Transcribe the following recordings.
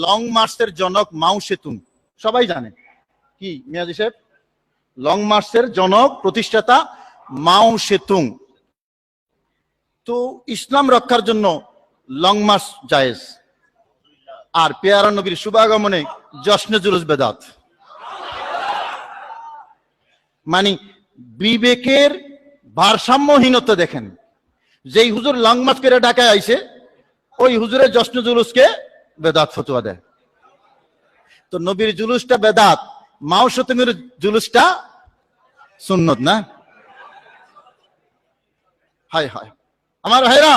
Long মার্চের জনক মাও সেতুং সবাই জানে কি মিয়াজি সাহেব? লং মার্চের জনক প্রতিষ্ঠাতা মাও সেতুং। তো ইসলাম রক্ষার জন্য লং মার্চ জায়েজ, আর পেয়ারা নবীর শুভাগমনে জশ্নে জুলুস বেদাত। মানে বিবেকের ভারসাম্যহীনতা দেখেন। যেই হুজুর লং মার্চ করে ঢাকায় আইছে ওই হুজুরের জশ্নে জুলুসকে বেদাত ফতোয়া দেয়। তো নবীর জুলুসটা বেদাত, মাও সেতুংয়ের জুলুসটা সুন্নত না? হায় হায় আমার ভাইরা,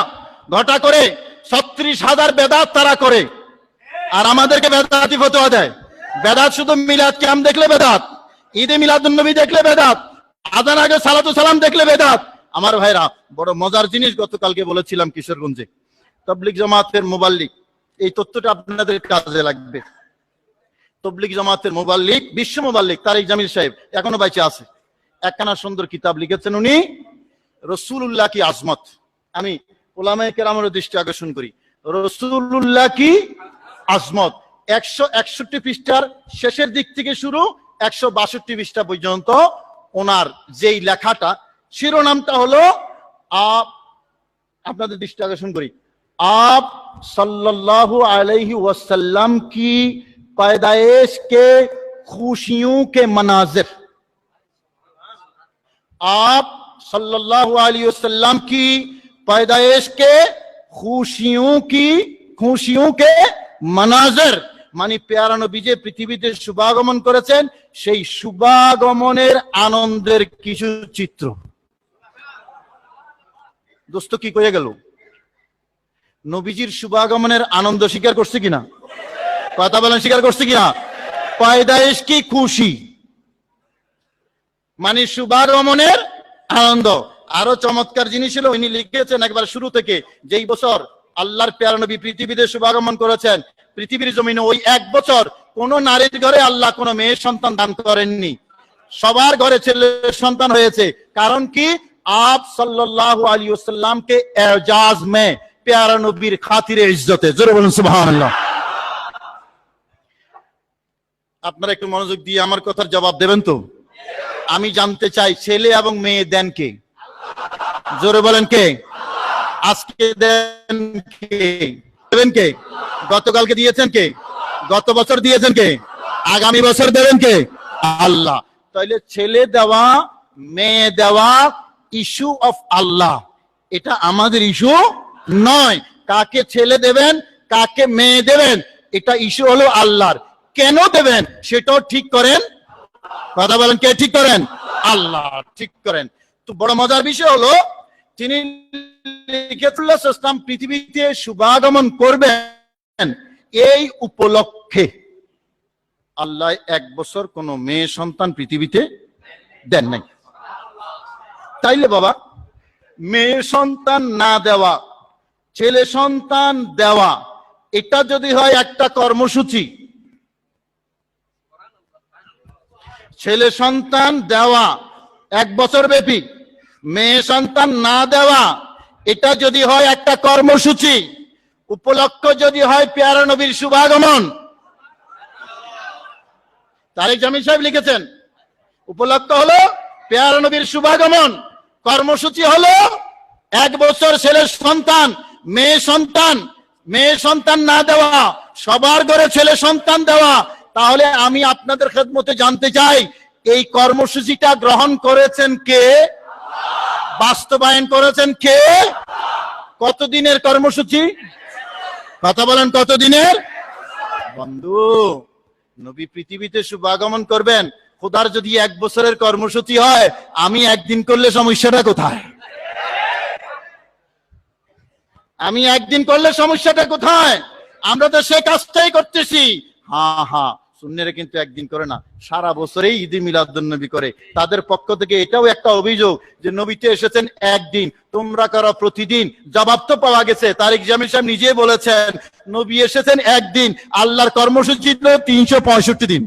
ঘটা করে 36,000 বেদাত তারা করে, আর আমাদেরকে বেদাতি ফতোয়া দেয়। বেদাত শুধু মিলাদ কিয়াম দেখলে বেদাত, ঈদে মিলাদুন নবী দেখলে বেদাত, আযান আগে সালাতু সালাম দেখলে বেদাত। আমার ভাইরা, বড় মজার জিনিস গতকালকে বলেছিলাম কিশোরগঞ্জে, তাবলীগ জামাতের মুবাল্লিগ, এই তথ্যটা আপনাদের কাজে লাগবে। তাবলীগ জামাতের মুবাল্লিগ, বিশ্ব মুবাল্লিগ তারিক জামিল সাহেব এখনো বাইচে আছে। একখানা সুন্দর কিতাব লিখেছেন উনি, রাসূলুল্লাহ কি আজমত। আমি উলামায়ে কেরামের দৃষ্টি আকর্ষণ করি, রাসূলুল্লাহ কি আজমত। 161 পৃষ্ঠার শেষের দিক থেকে শুরু 162 পৃষ্ঠা পর্যন্ত ওনার যেই লেখাটা, শিরোনামটা হলো আপনাদের দৃষ্টি আকর্ষণ করি, आप सल्लल्लाहु अलैहि वसल्लम की पैदाइश के खुशियों के मनाजिर, आप सल्लल्लाहु अलैहि वसल्लम की पैदाइश के खुशियों के मनाजिर, মানে পেয়ারা নবী যে পৃথিবীতে শুভাগমন করেছেন সেই শুভাগমনের আনন্দের কিছু চিত্র। দোস্ত কি কয়ে গেল? নবীজির শুভাগমনের আনন্দ স্বীকার করছে কিনা? কথা বলেন, স্বীকার করছে কিনা? পয়দায়েশ কি খুশি, মানে শুভাগমনের আনন্দ। আরো চমৎকার জিনিস ছিল, উনি লিখেছেন একবার শুরু থেকে, যেই বছর আল্লাহর পেয়ারা নবী পৃথিবীতে শুভাগমন করেছেন, পৃথিবীর জমিনে ওই এক বছর কোন নারীর ঘরে আল্লাহ কোন মেয়ের সন্তান দান করেননি, সবার ঘরে ছেলে সন্তান হয়েছে। কারণ কি? आप सल्लल्लाहु अलैहि वसल्लम के एजाज में प्यारा नबीर खातिरे इज्जत है। जरूर बोलুন সুবহানাল্লাহ। আপনারা একটু মনোযোগ দিয়ে আমার কথার জবাব দেবেন তো? আমি জানতে চাই, ছেলে এবং মেয়ে দেন কে? জোরে বলেন কে? আজকে দেন কে? দেবেন কে? গতকালকে দিয়েছেন কে? গত বছর দিয়েছেন কে? আগামী বছর দেবেন কে? আল্লাহ। তাইলে ছেলে দেওয়া মেয়ে দেওয়া ইস্যু অফ আল্লাহ, এটা আমাদের ইস্যু নয়। কাকে ছেলে দেবেন কাকে মেয়ে দেবেন এটা ইস্যু হলো আল্লাহর। কেন দেবেন সেটাও ঠিক করেন। কথা বলেন, কে ঠিক করেন? আল্লাহ ঠিক করেন। তো বড় মজার বিষয় হলো, তিনি লিখেছেন পৃথিবীতে শুভাগমন করবেন, এই উপলক্ষে আল্লাহ এক বছর কোন মেয়ে সন্তান পৃথিবীতে দেন নাই। তাইলে বাবা, মেয়ে সন্তান না দেওয়া, ছেলে সন্তান দেওয়া, এটা যদি হয় একটা কর্মসূচি, ছেলে সন্তান দেওয়া এক বছর ব্যাপী, মেয়ে সন্তান না দেওয়া এটা যদি হয় একটা কর্মসূচি, উপলক্ষ যদি হয় পেয়ারা নবীর শুভাগমন। তারিক জামিল সাহেব লিখেছেন, উপলক্ষ হলো পেয়ারা নবীর শুভাগমন, কর্মসূচি হলো এক বছর ছেলে সন্তান, মেয়ে সন্তান না দেওয়া, সবার ঘরে ছেলে সন্তান দেওয়া। তাহলে আমি আপনাদের খেদমতে জানতে চাই, এই কর্মসূচিটা গ্রহণ করেছেন কে? বাস্তবায়ন করেছেন কে? কতদিনের কর্মসূচি? কথা বলেন, কতদিনের? বন্ধু, নবী পৃথিবীতে শুভাগমন করবেন, খোদার যদি এক বছরের কর্মসূচি হয়, আমি একদিন করলে সমস্যাটা কোথায়? আমি একদিন করলে সমস্যাটা কোথায়? আমরা তো সে কাজটাই করতেছি। হ্যাঁ, সুন্নিরা কিন্তু একদিন করে না, সারা বছরেই ঈদে মিলাদুন নবী করে। তাদের পক্ষ থেকে এটাও একটা অভিযোগ যে নবীতে এসেছেন একদিন, তোমরা করো প্রতিদিন। জবাব তো পাওয়া গেছে, তারিক জামিল সাহেব নিজে বলেছেন নবী এসেছেন একদিন, আল্লাহর কর্মসূচি 365 দিন।